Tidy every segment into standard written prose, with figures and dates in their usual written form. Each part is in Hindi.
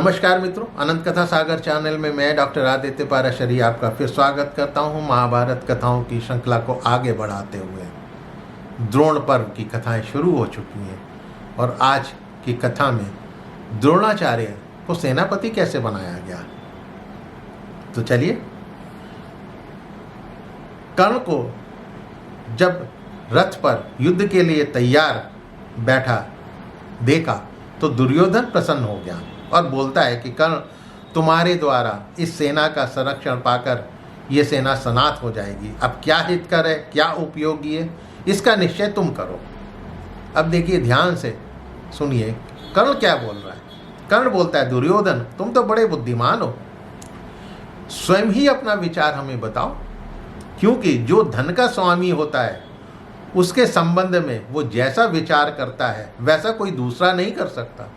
नमस्कार मित्रों, अनंत कथा सागर चैनल में मैं डॉक्टर आदित्य पाराशरी आपका फिर स्वागत करता हूं। महाभारत कथाओं की श्रृंखला को आगे बढ़ाते हुए द्रोण पर्व की कथाएं शुरू हो चुकी हैं और आज की कथा में द्रोणाचार्य को सेनापति कैसे बनाया गया। तो चलिए, कर्ण को जब रथ पर युद्ध के लिए तैयार बैठा देखा तो दुर्योधन प्रसन्न हो गया और बोलता है कि कर्ण, तुम्हारे द्वारा इस सेना का संरक्षण पाकर ये सेना सनाथ हो जाएगी। अब क्या हितकर है, क्या उपयोगी है, इसका निश्चय तुम करो। अब देखिए, ध्यान से सुनिए कर्ण क्या बोल रहा है। कर्ण बोलता है, दुर्योधन तुम तो बड़े बुद्धिमान हो, स्वयं ही अपना विचार हमें बताओ, क्योंकि जो धन का स्वामी होता है उसके संबंध में वो जैसा विचार करता है वैसा कोई दूसरा नहीं कर सकता।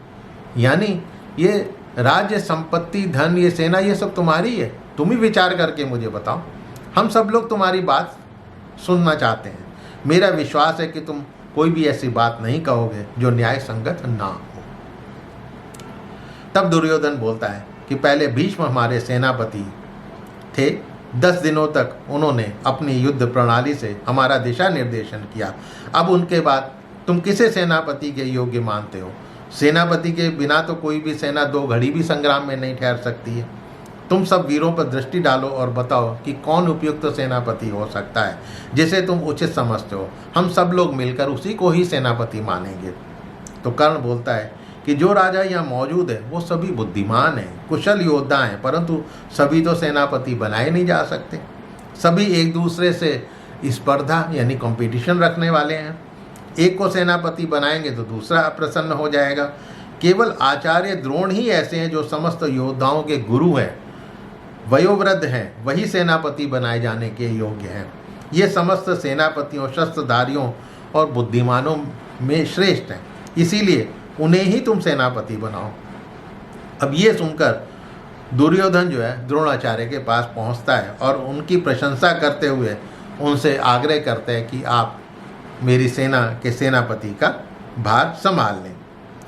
यानी ये राज्य, संपत्ति, धन, ये सेना, ये सब तुम्हारी है। तुम ही विचार करके मुझे बताओ। हम सब लोग तुम्हारी बात सुनना चाहते हैं। मेरा विश्वास है कि तुम कोई भी ऐसी बात नहीं कहोगे जो न्याय संगत ना हो। तब दुर्योधन बोलता है कि पहले भीष्म हमारे सेनापति थे। 10 दिनों तक उन्होंने अपनी युद्ध प्रणाली से हमारा दिशा निर्देशन किया। अब उनके बाद तुम किसे सेनापति के योग्य मानते हो? सेनापति के बिना तो कोई भी सेना 2 घड़ी भी संग्राम में नहीं ठहर सकती है। तुम सब वीरों पर दृष्टि डालो और बताओ कि कौन उपयुक्त सेनापति हो सकता है जिसे तुम उचित समझते हो। हम सब लोग मिलकर उसी को ही सेनापति मानेंगे। तो कर्ण बोलता है कि जो राजा यहाँ मौजूद है वो सभी बुद्धिमान हैं, कुशल योद्धा हैं, परंतु सभी तो सेनापति बनाए नहीं जा सकते। सभी एक दूसरे से स्पर्धा यानी कंपटीशन रखने वाले हैं। एक को सेनापति बनाएंगे तो दूसरा अप्रसन्न हो जाएगा। केवल आचार्य द्रोण ही ऐसे हैं जो समस्त योद्धाओं के गुरु हैं, वयोवृद्ध हैं, वही सेनापति बनाए जाने के योग्य हैं। ये समस्त सेनापतियों, शस्त्रधारियों और बुद्धिमानों में श्रेष्ठ हैं, इसीलिए उन्हें ही तुम सेनापति बनाओ। अब ये सुनकर दुर्योधन जो है द्रोणाचार्य के पास पहुंचता है और उनकी प्रशंसा करते हुए उनसे आग्रह करते हैं कि आप मेरी सेना के सेनापति का भार संभाल लें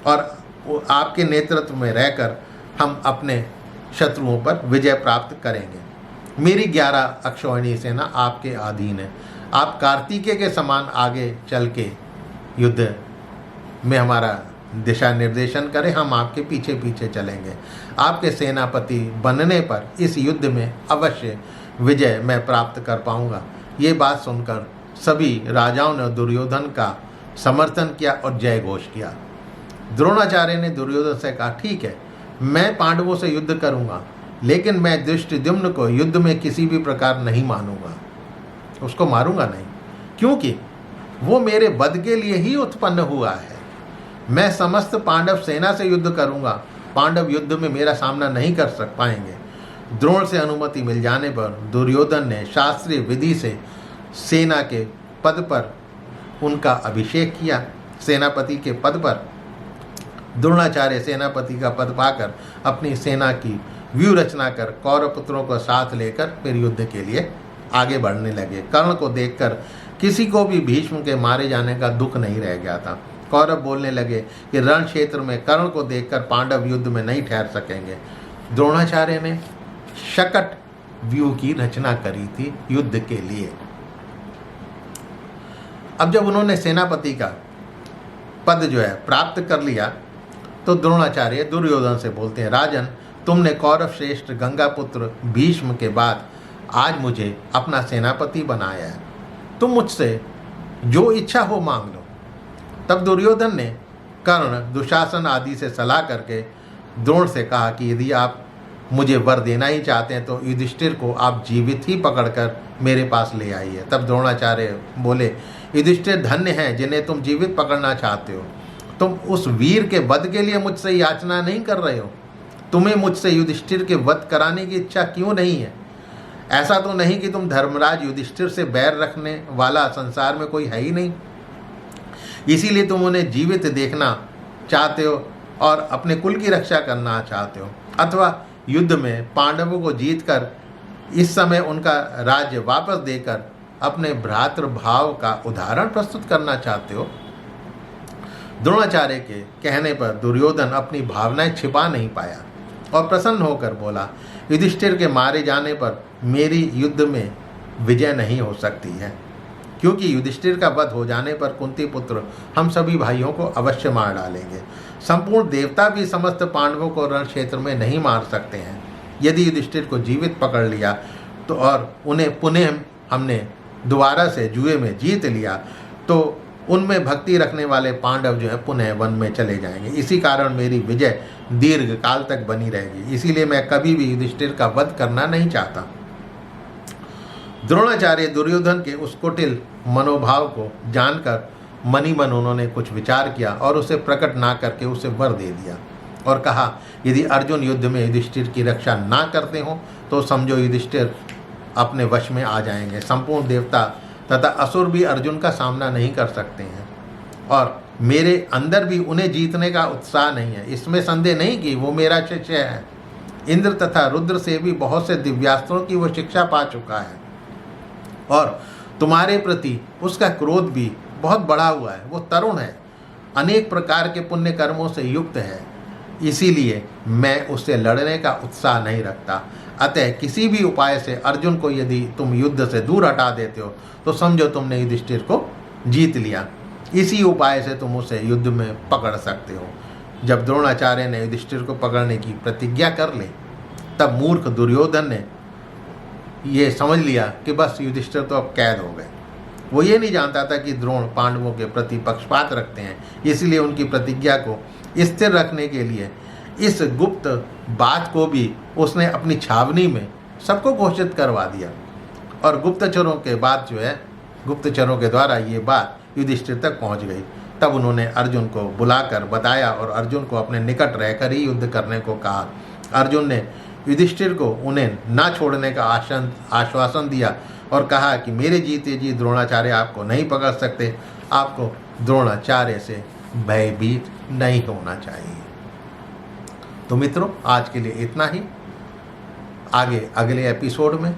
और आपके नेतृत्व में रहकर हम अपने शत्रुओं पर विजय प्राप्त करेंगे। मेरी 11 अक्षौहिणी सेना आपके अधीन है। आप कार्तिकेय के समान आगे चल के युद्ध में हमारा दिशा निर्देशन करें, हम आपके पीछे पीछे चलेंगे। आपके सेनापति बनने पर इस युद्ध में अवश्य विजय मैं प्राप्त कर पाऊंगा। ये बात सुनकर सभी राजाओं ने दुर्योधन का समर्थन किया और जय घोष किया। द्रोणाचार्य ने दुर्योधन से कहा, ठीक है, मैं पांडवों से युद्ध करूंगा, लेकिन मैं धृष्टद्युम्न को युद्ध में किसी भी प्रकार नहीं मानूंगा, उसको मारूंगा नहीं, क्योंकि वो मेरे वध के लिए ही उत्पन्न हुआ है। मैं समस्त पांडव सेना से युद्ध करूंगा, पांडव युद्ध में मेरा सामना नहीं कर पाएंगे। द्रोण से अनुमति मिल जाने पर दुर्योधन ने शास्त्रीय विधि से सेना के पद पर उनका अभिषेक किया। सेनापति के पद पर द्रोणाचार्य सेनापति का पद पाकर अपनी सेना की व्यूह रचना कर कौरव पुत्रों को साथ लेकर फिर युद्ध के लिए आगे बढ़ने लगे। कर्ण को देखकर किसी को भी भीष्म के मारे जाने का दुख नहीं रह गया था। कौरव बोलने लगे कि रण क्षेत्र में कर्ण को देखकर पांडव युद्ध में नहीं ठहर सकेंगे। द्रोणाचार्य ने शकट व्यूह की रचना करी थी युद्ध के लिए। अब जब उन्होंने सेनापति का पद जो है प्राप्त कर लिया तो द्रोणाचार्य दुर्योधन से बोलते हैं, राजन, तुमने कौरव श्रेष्ठ गंगापुत्र भीष्म के बाद आज मुझे अपना सेनापति बनाया है। तुम मुझसे जो इच्छा हो मांग लो। तब दुर्योधन ने कर्ण, दुशासन आदि से सलाह करके द्रोण से कहा कि यदि आप मुझे वर देना ही चाहते हैं तो युधिष्ठिर को आप जीवित ही पकड़कर मेरे पास ले आइए। तब द्रोणाचार्य बोले, युधिष्ठिर धन्य हैं जिन्हें तुम जीवित पकड़ना चाहते हो। तुम उस वीर के वध के लिए मुझसे याचना नहीं कर रहे हो। तुम्हें मुझसे युधिष्ठिर के वध कराने की इच्छा क्यों नहीं है? ऐसा तो नहीं कि तुम धर्मराज युधिष्ठिर से बैर रखने वाला संसार में कोई है ही नहीं, इसीलिए तुम उन्हें जीवित देखना चाहते हो और अपने कुल की रक्षा करना चाहते हो, अथवा युद्ध में पांडवों को जीतकर इस समय उनका राज्य वापस देकर अपने भ्रातृभाव का उदाहरण प्रस्तुत करना चाहते हो। द्रोणाचार्य के कहने पर दुर्योधन अपनी भावनाएं छिपा नहीं पाया और प्रसन्न होकर बोला, युधिष्ठिर के मारे जाने पर मेरी युद्ध में विजय नहीं हो सकती है, क्योंकि युधिष्ठिर का वध हो जाने पर कुंती पुत्र हम सभी भाइयों को अवश्य मार डालेंगे। संपूर्ण देवता भी समस्त पांडवों को रण क्षेत्र में नहीं मार सकते हैं। यदि युधिष्ठिर को जीवित पकड़ लिया तो और उन्हें पुनः हमने दोबारा से जुए में जीत लिया तो उनमें भक्ति रखने वाले पांडव जो है पुनः वन में चले जाएंगे। इसी कारण मेरी विजय दीर्घ काल तक बनी रहेगी। इसीलिए मैं कभी भी युधिष्ठिर का वध करना नहीं चाहता। द्रोणाचार्य दुर्योधन के उस कुटिल मनोभाव को जानकर मनी मन उन्होंने कुछ विचार किया और उसे प्रकट ना करके उसे वर दे दिया और कहा, यदि अर्जुन युद्ध में युधिष्ठिर की रक्षा ना करते हो तो समझो युधिष्ठिर अपने वश में आ जाएंगे। संपूर्ण देवता तथा असुर भी अर्जुन का सामना नहीं कर सकते हैं और मेरे अंदर भी उन्हें जीतने का उत्साह नहीं है। इसमें संदेह नहीं कि वो मेरा शिष्य है। इंद्र तथा रुद्र से भी बहुत से दिव्यास्त्रों की वो शिक्षा पा चुका है और तुम्हारे प्रति उसका क्रोध भी बहुत बढ़ा हुआ है। वो तरुण है, अनेक प्रकार के पुण्य कर्मों से युक्त है, इसीलिए मैं उससे लड़ने का उत्साह नहीं रखता। अतः किसी भी उपाय से अर्जुन को यदि तुम युद्ध से दूर हटा देते हो तो समझो तुमने युधिष्ठिर को जीत लिया। इसी उपाय से तुम उसे युद्ध में पकड़ सकते हो। जब द्रोणाचार्य ने युधिष्ठिर को पकड़ने की प्रतिज्ञा कर ली तब मूर्ख दुर्योधन ने ये समझ लिया कि बस युधिष्ठिर तो अब कैद हो गए। वो ये नहीं जानता था कि द्रोण पांडवों के प्रति पक्षपात रखते हैं, इसलिए उनकी प्रतिज्ञा को स्थिर रखने के लिए इस गुप्त बात को भी उसने अपनी छावनी में सबको घोषित करवा दिया और गुप्तचरों के द्वारा ये बात युधिष्ठिर तक पहुंच गई। तब उन्होंने अर्जुन को बुलाकर बताया और अर्जुन को अपने निकट रहकर ही युद्ध करने को कहा। अर्जुन ने युधिष्ठिर को उन्हें ना छोड़ने का आश्वासन दिया और कहा कि मेरे जीते जी द्रोणाचार्य आपको नहीं पकड़ सकते। आपको द्रोणाचार्य से भयभीत नहीं होना चाहिए। तो मित्रों, आज के लिए इतना ही। आगे अगले एपिसोड में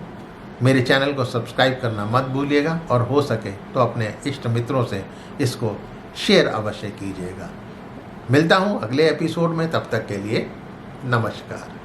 मेरे चैनल को सब्सक्राइब करना मत भूलिएगा और हो सके तो अपने इष्ट मित्रों से इसको शेयर अवश्य कीजिएगा। मिलता हूँ अगले एपिसोड में, तब तक के लिए नमस्कार।